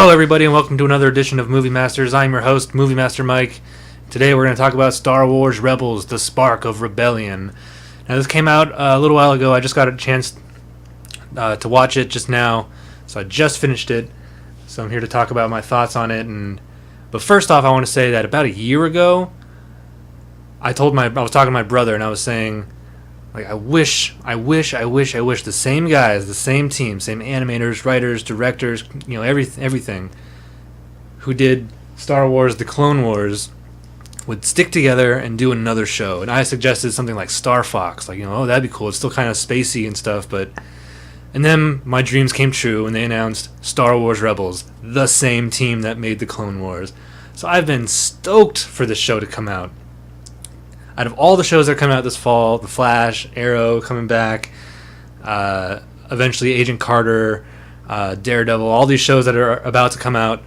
Hello, everybody, and welcome to another edition of Movie Masters. I'm your host, Movie Master Mike. Today, we're going to talk about Star Wars Rebels: The Spark of Rebellion. Now, this came out a little while ago. I just got a chance to watch it just now, so I just finished it. So I'm here to talk about my thoughts on it. But first off, I want to say that about a year ago, I was talking to my brother, and I was saying, I wish the same guys, the same team, same animators, writers, directors, everything who did Star Wars: The Clone Wars would stick together and do another show. And I suggested something like Star Fox, that'd be cool. It's still kind of spacey and stuff, and then my dreams came true, and they announced Star Wars Rebels, the same team that made The Clone Wars. So I've been stoked for this show to come out. Out of all the shows that are coming out this fall, The Flash, Arrow coming back, eventually Agent Carter, Daredevil, all these shows that are about to come out,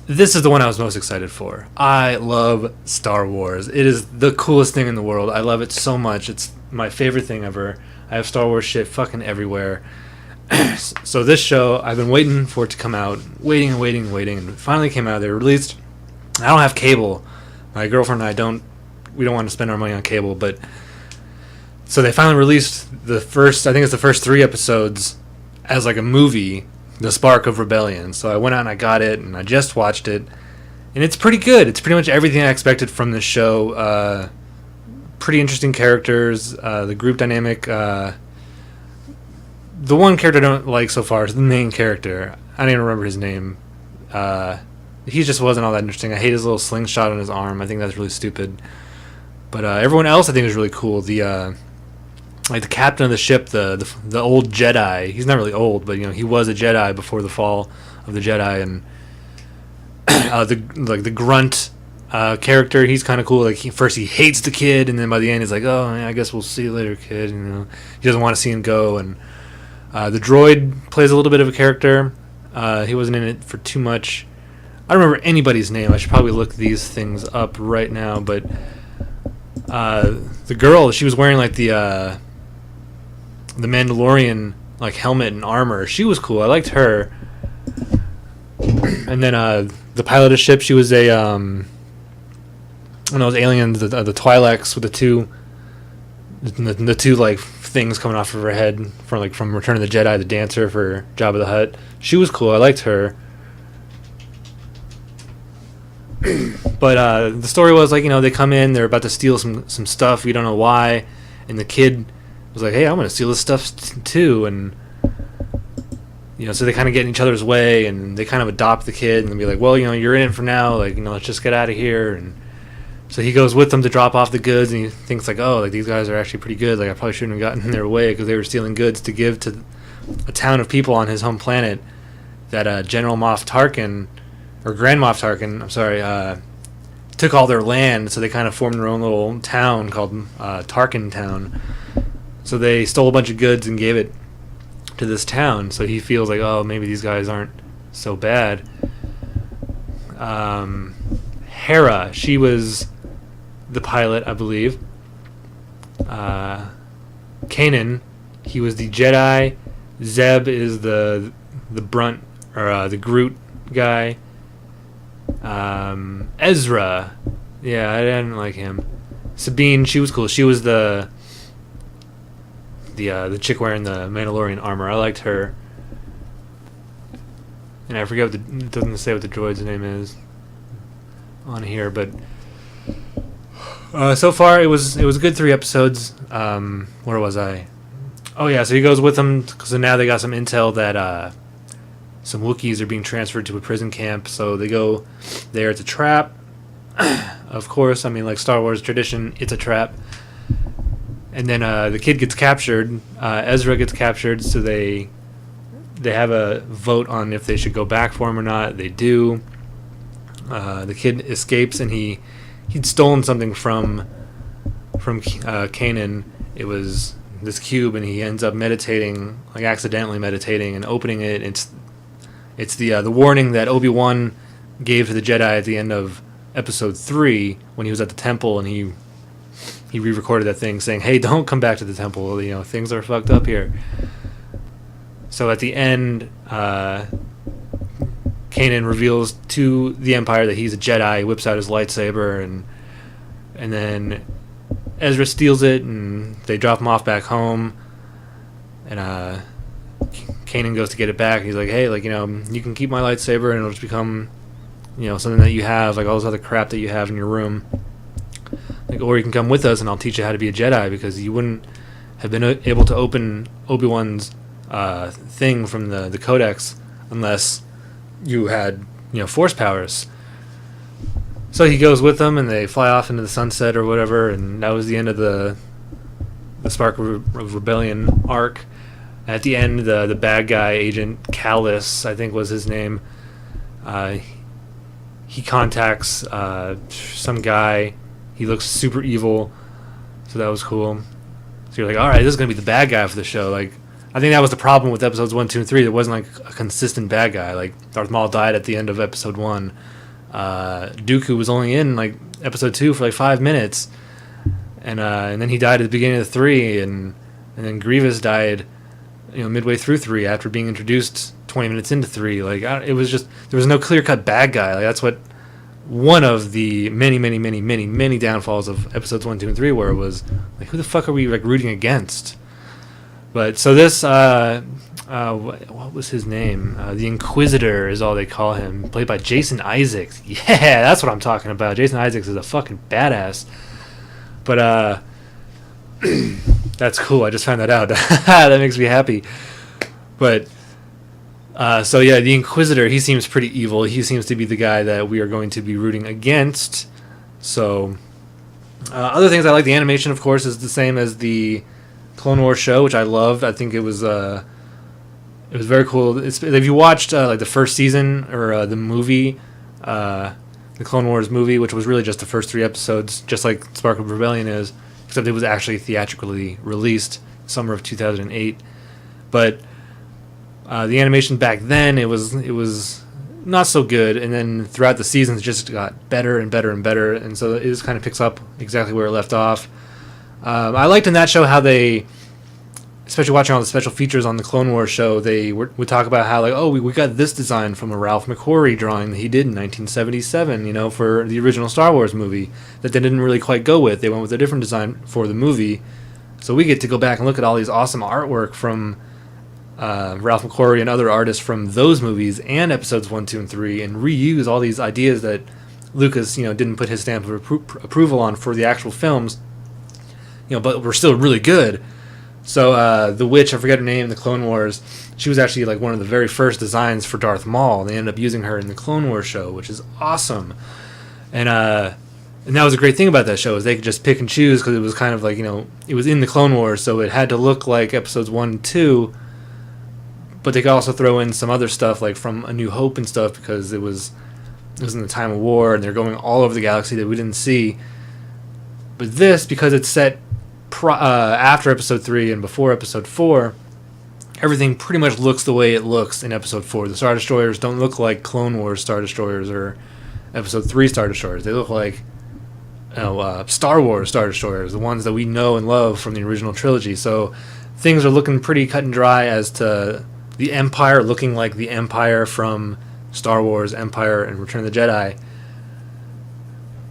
this is the one I was most excited for. I love Star Wars. It is the coolest thing in the world. I love it so much. It's my favorite thing ever. I have Star Wars shit fucking everywhere. So this show, I've been waiting for it to come out. Waiting, and it finally came out. They released... I don't have cable. My girlfriend and I we don't want to spend our money on cable, but so they finally released the first 3 episodes as like a movie, The Spark of Rebellion. So I went out and I got it, and I just watched it, and it's pretty good. It's pretty much everything I expected from this show. Pretty interesting characters. The group dynamic. The one character I don't like so far is the main character. I don't even remember his name. He just wasn't all that interesting. I hate his little slingshot on his arm. I think that's really stupid. But everyone else I think is really cool. The captain of the ship, the old Jedi. He's not really old, but he was a Jedi before the fall of the Jedi, and the grunt character. He's kind of cool. First he hates the kid, and then by the end he's like, "Oh, yeah, I guess we'll see you later, kid." He doesn't want to see him go. And the droid plays a little bit of a character. He wasn't in it for too much. I don't remember anybody's name. I should probably look these things up right now, but. The girl, she was wearing the Mandalorian helmet and armor. She was cool. I liked her. And then the pilot of the ship, she was one of those aliens, the Twi'leks with the two things coming off of her head from Return of the Jedi, the dancer for Jabba the Hutt. She was cool. I liked her. But the story was they come in, they're about to steal some stuff, we don't know why, and the kid was like, "Hey, I'm gonna steal this stuff too," and so they kind of get in each other's way, and they kind of adopt the kid and be like, "Well, you're in it for now, let's just get out of here." And so he goes with them to drop off the goods, and he thinks these guys are actually pretty good, I probably shouldn't have gotten in their way because they were stealing goods to give to a town of people on his home planet that General Moff Tarkin, or Grand Moff Tarkin, I'm sorry, took all their land, so they kind of formed their own little town called Tarkin Town. So they stole a bunch of goods and gave it to this town, so he feels oh, maybe these guys aren't so bad. Hera, she was the pilot, I believe. Kanan, he was the Jedi. Zeb is the brunt, or the Groot guy. Ezra, yeah, I didn't like him. Sabine, she was cool. She was the chick wearing the Mandalorian armor. I liked her. And I forget it doesn't say what the droid's name is on here, but so far it was a good 3 episodes. Where was I? Oh yeah, so he goes with them because now they got some intel that some Wookiees are being transferred to a prison camp, so they go there. It's a trap. Of course, like Star Wars tradition, it's a trap. And then the kid gets captured. Ezra gets captured, so they have a vote on if they should go back for him or not. They do. The kid escapes, and he'd stolen something from Kanan. It was this cube, and he ends up meditating, accidentally meditating, and opening it. It's the warning that Obi-Wan gave to the Jedi at the end of Episode 3 when he was at the temple, and he re-recorded that thing saying, "Hey, don't come back to the temple. Things are fucked up here." So at the end, Kanan Kanan reveals to the Empire that he's a Jedi, whips out his lightsaber, and then Ezra steals it, and they drop him off back home. And Kanan goes to get it back. He's like, hey, like, you know, you can keep my lightsaber, and it'll just become, you know, something that you have, like all this other crap that you have in your room. Like, or you can come with us, and I'll teach you how to be a Jedi, because you wouldn't have been able to open Obi-Wan's thing from the Codex unless you had, you know, Force powers. So he goes with them, and they fly off into the sunset or whatever, and that was the end of the Spark of Rebellion arc. At the end, the bad guy, Agent Callus, I think was his name, he contacts some guy. He looks super evil, so that was cool. So you're like, all right, this is going to be the bad guy for the show. Like, I think that was the problem with episodes 1, 2, and 3. There wasn't like a consistent bad guy. Like, Darth Maul died at the end of episode 1. Dooku was only in like episode 2 for like 5 minutes, and then he died at the beginning of 3, and then Grievous died, you know, midway through 3 after being introduced 20 minutes into 3. Like, it was just, there was no clear-cut bad guy. Like, that's what one of the many downfalls of episodes 1, 2, and 3 where it was like, who the fuck are we like rooting against? But so this what was his name? The Inquisitor is all they call him, played by Jason Isaacs. Yeah, that's what I'm talking about. Jason Isaacs is a fucking badass. But that's cool. I just found that out. That makes me happy. But so yeah, the Inquisitor, he seems pretty evil. He seems to be the guy that we are going to be rooting against. So other things I like, the animation, of course, is the same as the Clone Wars show, which I loved. I think it was very cool. If you watched like the first season or the movie, the Clone Wars movie, which was really just the first 3 episodes, just like Spark of Rebellion is, except it was actually theatrically released summer of 2008. But the animation back then, it was not so good, and then throughout the seasons it just got better and better and better, and so it just kind of picks up exactly where it left off. I liked in that show how they, especially watching all the special features on the Clone Wars show, they would talk about how, like, oh, we got this design from a Ralph McQuarrie drawing that he did in 1977, you know, for the original Star Wars movie, that they didn't really quite go with. They went with a different design for the movie. So we get to go back and look at all these awesome artwork from Ralph McQuarrie and other artists from those movies and episodes 1, 2, and 3, and reuse all these ideas that Lucas, you know, didn't put his stamp of approval on for the actual films, you know, but were still really good. So the witch, I forget her name in the Clone Wars, she was actually like one of the very first designs for Darth Maul. They ended up using her in the Clone Wars show, which is awesome. And that was a great thing about that show, is they could just pick and choose, because it was kind of like, you know, it was in the Clone Wars, so it had to look like episodes 1 and 2, but they could also throw in some other stuff like from A New Hope and stuff, because it was in the time of war, and they're going all over the galaxy that we didn't see. But this, because it's set after episode 3 and before episode 4, everything pretty much looks the way it looks in episode 4. The Star Destroyers don't look like Clone Wars Star Destroyers or episode 3 Star Destroyers. They look like Star Wars Star Destroyers, the ones that we know and love from the original trilogy. So things are looking pretty cut and dry as to the Empire looking like the Empire from Star Wars, Empire, and Return of the Jedi.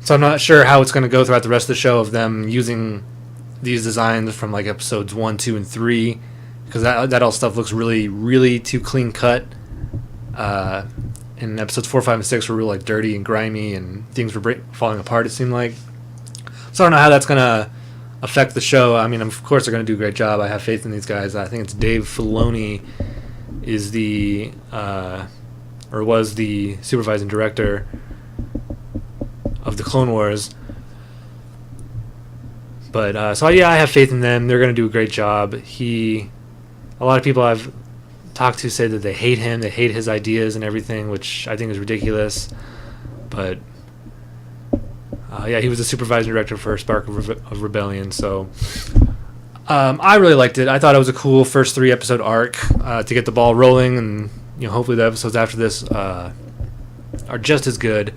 So I'm not sure how it's going to go throughout the rest of the show of them using these designs from like episodes 1, 2, and 3, because that all stuff looks really too clean cut. And episodes 4, 5, and 6 were really like dirty and grimy, and things were falling apart, it seemed like. So I don't know how that's going to affect the show. I mean, of course they're going to do a great job. I have faith in these guys. I think it's Dave Filoni is the or was the supervising director of the Clone Wars. But so yeah, I have faith in them. They're going to do a great job. A lot of people I've talked to say that they hate him. They hate his ideas and everything, which I think is ridiculous. But yeah, he was the supervising director for Spark of Rebellion. So I really liked it. I thought it was a cool first 3 episode arc to get the ball rolling, and you know, hopefully the episodes after this are just as good.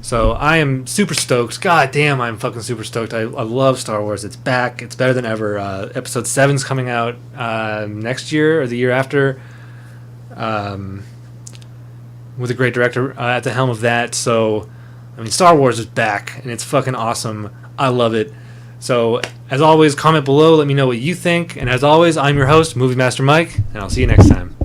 So I am super stoked. God damn, I'm fucking super stoked. I love Star Wars. It's back. It's better than ever. Episode 7's coming out next year or the year after. with a great director at the helm of that. So, I mean, Star Wars is back, and it's fucking awesome. I love it. So, as always, comment below. Let me know what you think. And as always, I'm your host, Movie Master Mike, and I'll see you next time.